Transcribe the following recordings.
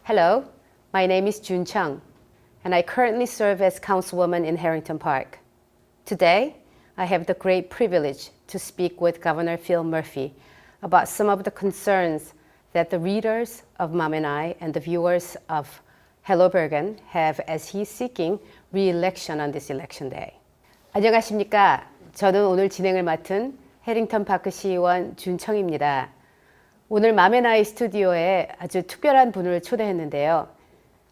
Hello, my name is Joon Chung, and I currently serve as councilwoman in Harrington Park. Today, I have the great privilege to speak with Governor Phil Murphy about some of the concerns that the readers of Mom and I and the viewers of Hello Bergen have as he's seeking re-election on this election day. 안녕하십니까? 저는 오늘 진행을 맡은 해링턴 파크 시의원 준청입니다. 오늘 맘앤아이 스튜디오에 아주 특별한 분을 초대했는데요.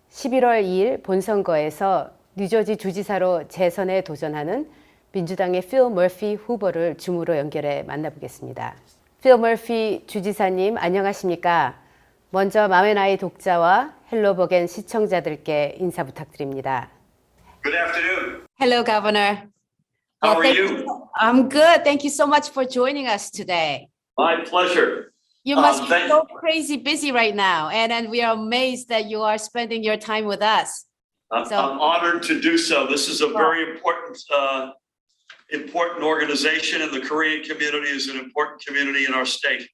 11월 2일 본선거에서 뉴저지 주지사로 재선에 도전하는 민주당의 필 머피 후보를 줌으로 연결해 만나보겠습니다. 필 머피 주지사님 안녕하십니까? 먼저 맘앤아이 독자와 헬로버겐 시청자들께 인사 부탁드립니다. Good afternoon. Hello, Governor. How are you? I'm good. Thank you so much for joining us today. My pleasure. You must be so crazy busy right now, and we are amazed that you are spending your time with us. I'm honored to do so. This is a very important organization, and the Korean community is an important community in our state.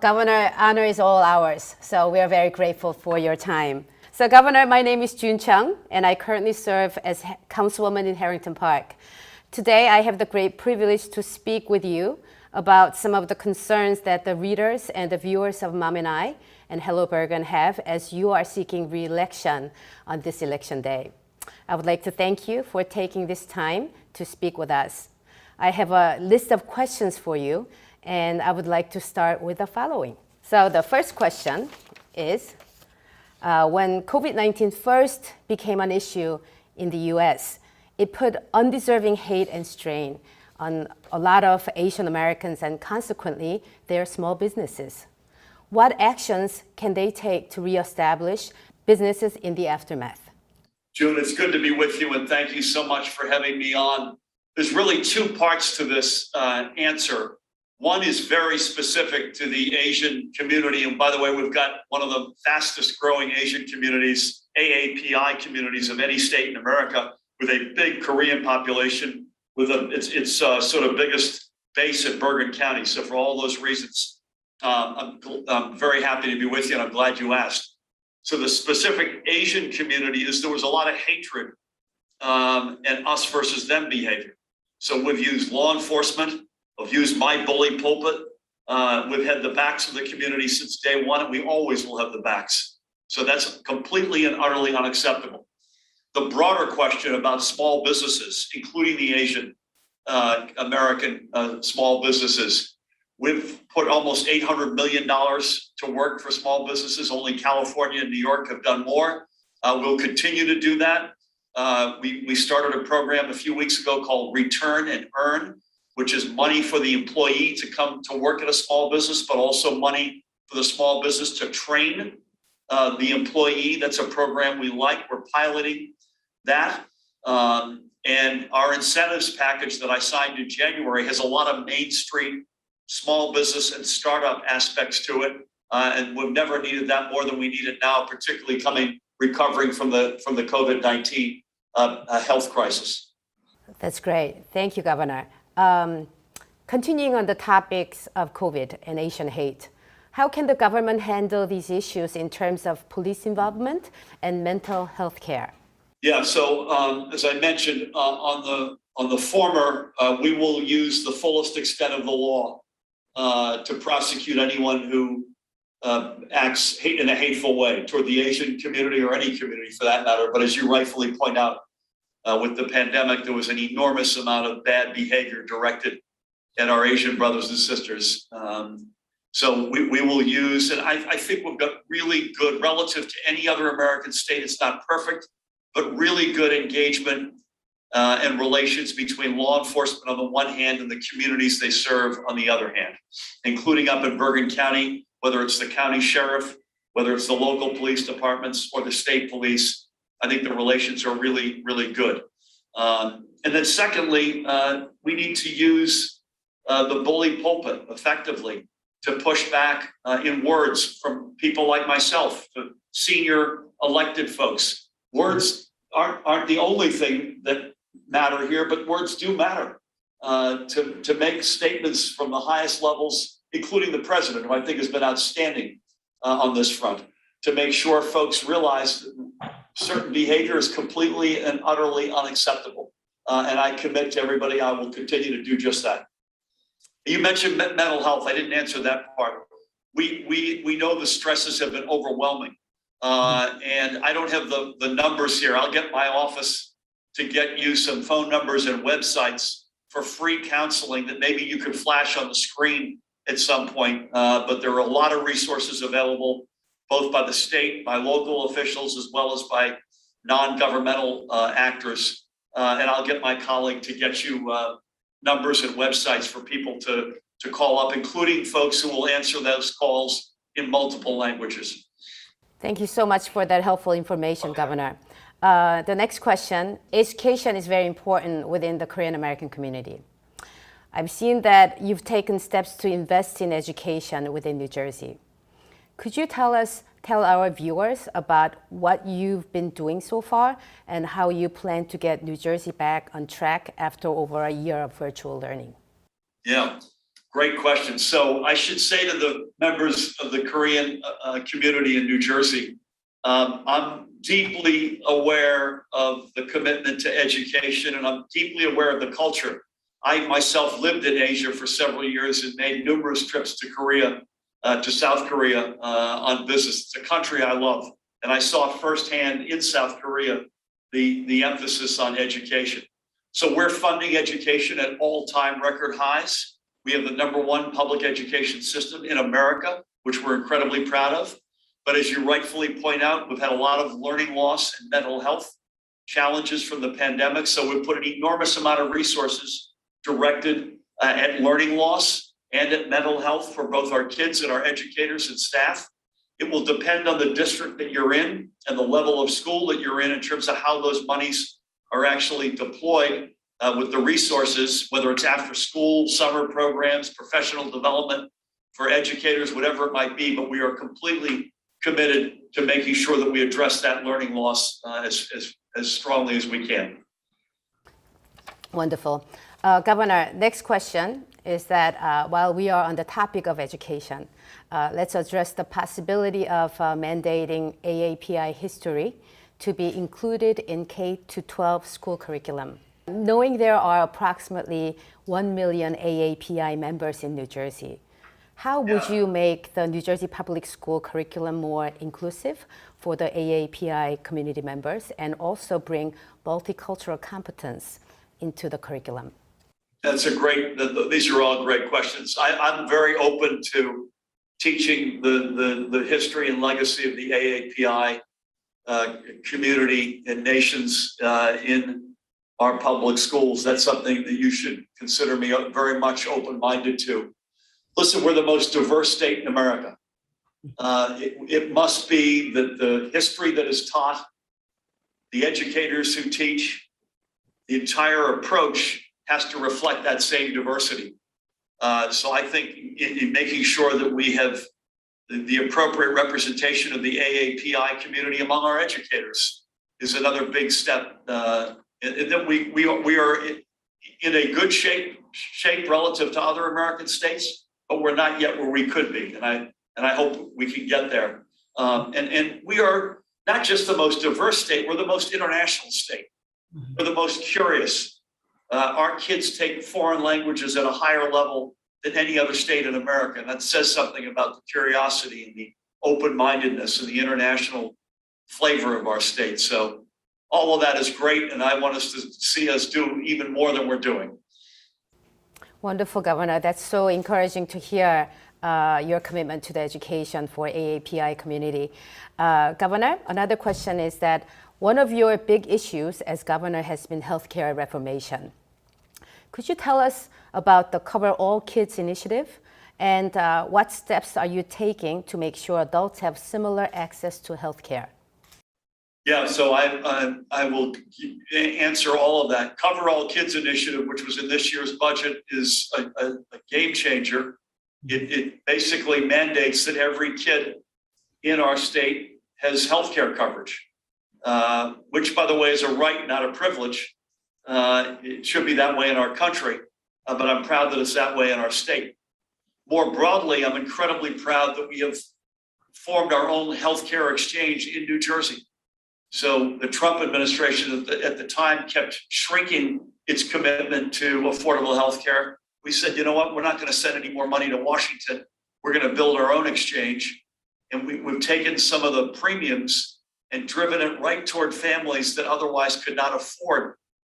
Governor, honor is all ours, so we are very grateful for your time. So, Governor, my name is Joon Chung, and I currently serve as councilwoman in Harrington Park. Today, I have the great privilege to speak with you about some of the concerns that the readers and the viewers of Mom and I and Hello Bergen have as you are seeking re-election on this election day. I would like to thank you for taking this time to speak with us. I have a list of questions for you, and I would like to start with the following. So the first question is, when COVID-19 first became an issue in the US, it put undeserving hate and strain on a lot of Asian Americans and consequently their small businesses. What actions can they take to reestablish businesses in the aftermath? June, it's good to be with you, and thank you so much for having me on. There's really two parts to this answer. One is very specific to the Asian community, and by the way, we've got one of the fastest growing Asian communities, AAPI communities of any state in America, with a big Korean population. With its sort of biggest base at Bergen County. So for all those reasons, I'm very happy to be with you, and I'm glad you asked. So the specific Asian community is there was a lot of hatred and us versus them behavior. So we've used law enforcement, we've used my bully pulpit, we've had the backs of the community since day one, and we always will have the backs. So that's completely and utterly unacceptable. The broader question about small businesses, including the Asian American small businesses, we've put almost $800 million to work for small businesses. Only California and New York have done more. We'll continue to do that. We started a program a few weeks ago called Return and Earn, which is money for the employee to come to work at a small business, but also money for the small business to train the employee. That's a program we like. We're piloting that. And our incentives package that I signed in January has a lot of Main Street small business and startup aspects to it. And we've never needed that more than we need it now, particularly recovering from the COVID-19 health crisis. That's great. Thank you, Governor. Continuing on the topics of COVID and Asian hate, how can the government handle these issues in terms of police involvement and mental health care? Yeah, so as I mentioned, on the former, we will use the fullest extent of the law to prosecute anyone who acts in a hateful way toward the Asian community or any community for that matter. But as you rightfully point out, with the pandemic, there was an enormous amount of bad behavior directed at our Asian brothers and sisters. So we will use, and I think we've got really good, relative to any other American state, it's not perfect, but really good engagement and relations between law enforcement on the one hand and the communities they serve on the other hand, including up in Bergen County, whether it's the county sheriff, whether it's the local police departments or the state police. I think the relations are really, really good. And then secondly, we need to use the bully pulpit effectively to push back in words from people like myself, to senior elected folks. Words aren't the only thing that matter here, but words do matter. To make statements from the highest levels, including the president, who I think has been outstanding on this front. to make sure folks realize that certain behavior is completely and utterly unacceptable. And I commit to everybody, I will continue to do just that. You mentioned mental health. I didn't answer that part. We know the stresses have been overwhelming. And I don't have the numbers here. I'll get my office to get you some phone numbers and websites for free counseling that maybe you could flash on the screen at some point. But there are a lot of resources available, both by the state, by local officials, as well as by non-governmental actors. And I'll get my colleague to get you numbers and websites for people to call up, including folks who will answer those calls in multiple languages. Thank you so much for that helpful information, Governor. The next question, education is very important within the Korean American community. I've seen that you've taken steps to invest in education within New Jersey. Could you tell our viewers about what you've been doing so far and how you plan to get New Jersey back on track after over a year of virtual learning? Yeah, great question. So I should say to the members of the Korean community in New Jersey, I'm deeply aware of the commitment to education, and I'm deeply aware of the culture. I myself lived in Asia for several years and made numerous trips to Korea, to South Korea on business. It's a country I love. And I saw firsthand in South Korea the emphasis on education. So we're funding education at all-time record highs. We have the #1 public education system in America, which we're incredibly proud of. But as you rightfully point out, we've had a lot of learning loss and mental health challenges from the pandemic. So we've put an enormous amount of resources directed at learning loss and at mental health for both our kids and our educators and staff. It will depend on the district that you're in and the level of school that you're in terms of how those monies are actually deployed with the resources, whether it's after school, summer programs, professional development for educators, whatever it might be. But we are completely committed to making sure that we address that learning loss as strongly as we can. Wonderful. Governor, next question is that while we are on the topic of education, let's address the possibility of mandating AAPI history to be included in K-12 school curriculum. Knowing there are approximately 1 million AAPI members in New Jersey, how would you make the New Jersey public school curriculum more inclusive for the AAPI community members and also bring multicultural competence into the curriculum? These are all great questions. I'm very open to teaching the history and legacy of the AAPI community and nations in our public schools. That's something that you should consider me very much open-minded to. Listen, we're the most diverse state in America. It must be that the history that is taught, the educators who teach, the entire approach has to reflect that same diversity. So I think in making sure that we have the appropriate representation of the AAPI community among our educators is another big step. And that we are in a good shape relative to other American states, but we're not yet where we could be. And I hope we can get there. And we are not just the most diverse state, we're the most international state. We're the most curious. Our kids take foreign languages at a higher level than any other state in America. And that says something about the curiosity and the open-mindedness and the international flavor of our state. So all of that is great. And I want us to see us do even more than we're doing. Wonderful, Governor. That's so encouraging to hear your commitment to the education for AAPI community. Governor, another question is that one of your big issues as governor has been healthcare reformation. Could you tell us about the Cover All Kids initiative and what steps are you taking to make sure adults have similar access to healthcare? Yeah, so I will answer all of that. Cover All Kids initiative, which was in this year's budget, is a game changer. It basically mandates that every kid in our state has healthcare coverage, which, by the way, is a right, not a privilege. It should be that way in our country, but I'm proud that it's that way in our state. More broadly, I'm incredibly proud that we have formed our own healthcare exchange in New Jersey. So the Trump administration at the time kept shrinking its commitment to affordable healthcare. We said, you know what, we're not going to send any more money to Washington. We're going to build our own exchange. And we've taken some of the premiums and driven it right toward families that otherwise could not afford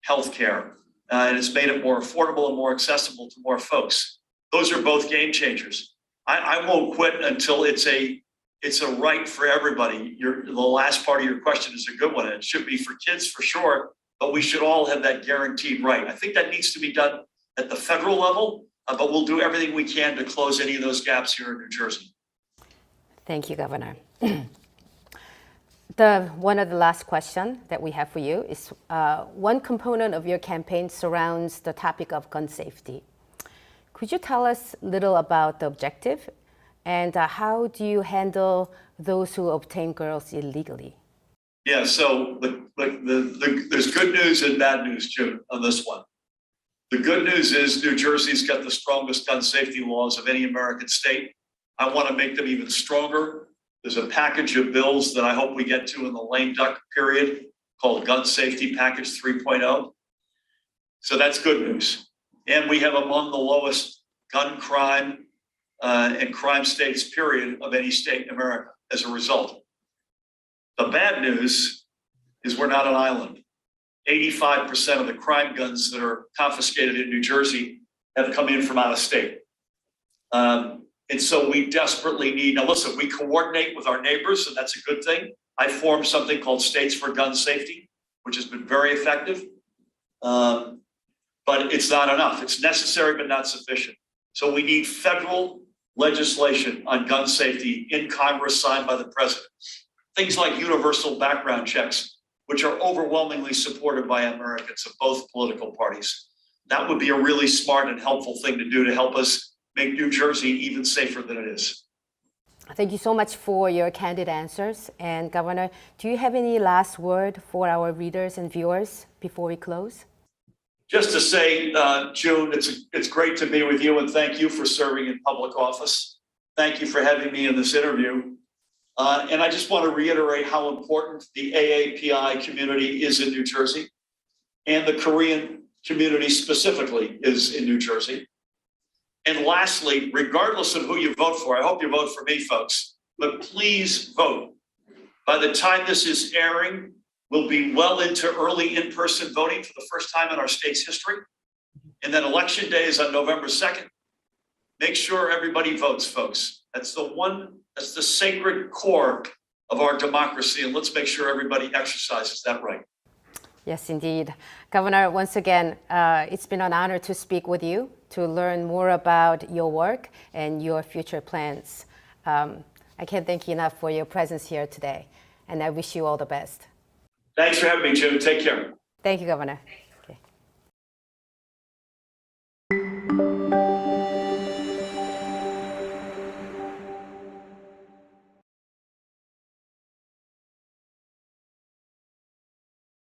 healthcare. And it's made it more affordable and more accessible to more folks. Those are both game changers. I won't quit until it's a right for everybody. The last part of your question is a good one. It should be for kids for sure, but we should all have that guaranteed right. I think that needs to be done at the federal level, but we'll do everything we can to close any of those gaps here in New Jersey. Thank you, Governor. One of the last questions that we have for you is one component of your campaign surrounds the topic of gun safety. Could you tell us a little about the objective and how do you handle those who obtain girls illegally? Yeah, so there's good news and bad news, Jim, on this one. The good news is New Jersey's got the strongest gun safety laws of any American state. I want to make them even stronger. There's a package of bills that I hope we get to in the lame duck period called Gun Safety Package 3.0. So that's good news. And we have among the lowest gun crime and crime states, period, of any state in America as a result. The bad news is we're not an island. 85% of the crime guns that are confiscated in New Jersey have come in from out of state. And so we desperately need, now listen, we coordinate with our neighbors, and that's a good thing. I formed something called States for Gun Safety, which has been very effective. But it's not enough. It's necessary, but not sufficient. So we need federal legislation on gun safety in Congress signed by the president. Things like universal background checks, which are overwhelmingly supported by Americans of both political parties. That would be a really smart and helpful thing to do to help us make New Jersey even safer than it is. Thank you so much for your candid answers. And Governor, do you have any last word for our readers and viewers before we close? Just to say, June, it's great to be with you, and thank you for serving in public office. Thank you for having me in this interview. And I just want to reiterate how important the AAPI community is in New Jersey, and the Korean community specifically is in New Jersey. And lastly, regardless of who you vote for, I hope you vote for me, folks, but please vote. By the time this is airing, we'll be well into early in-person voting for the first time in our state's history. And then election day is on November 2nd. Make sure everybody votes, folks. That's the sacred core of our democracy. And let's make sure everybody exercises that right. Yes, indeed. Governor, once again, it's been an honor to speak with you, to learn more about your work and your future plans. I can't thank you enough for your presence here today, and I wish you all the best. Thanks for having me, Jim. Take care. Thank you, Governor.